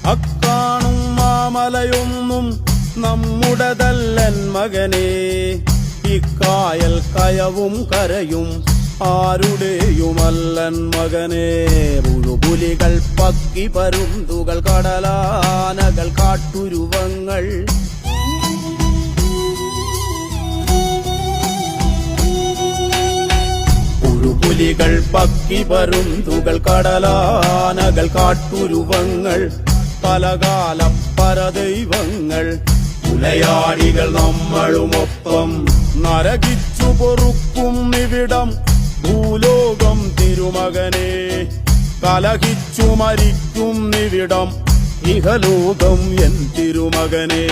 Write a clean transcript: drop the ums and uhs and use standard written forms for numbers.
അക്കാണും മാമലയൊന്നും നമ്മുടേതല്ലൻ മകനേ. ഇക്കായൽ കയവും കരയും ആരുടെയുമല്ലൻ മകനേ. പുഴുപുലികൾ പക്കി പരുന്തുകൾ കടലാനകൾ കാട്ടുരുവങ്ങൾ പുലികൾ പക്കി പരുന്തുകൾ കടലാനകൾ കാട്ടുരുവങ്ങൾ പലകാല പരദൈവങ്ങൾ പുലയാടികൾ നമ്മളുമൊപ്പം നരകിച്ചു പൊറുക്കും ഇവിടം ഭൂലോകം തിരുമകനെ. കലഹിച്ചു മരിക്കും ഇവിടം ഇഹലോകം എൻ തിരുമകനെ.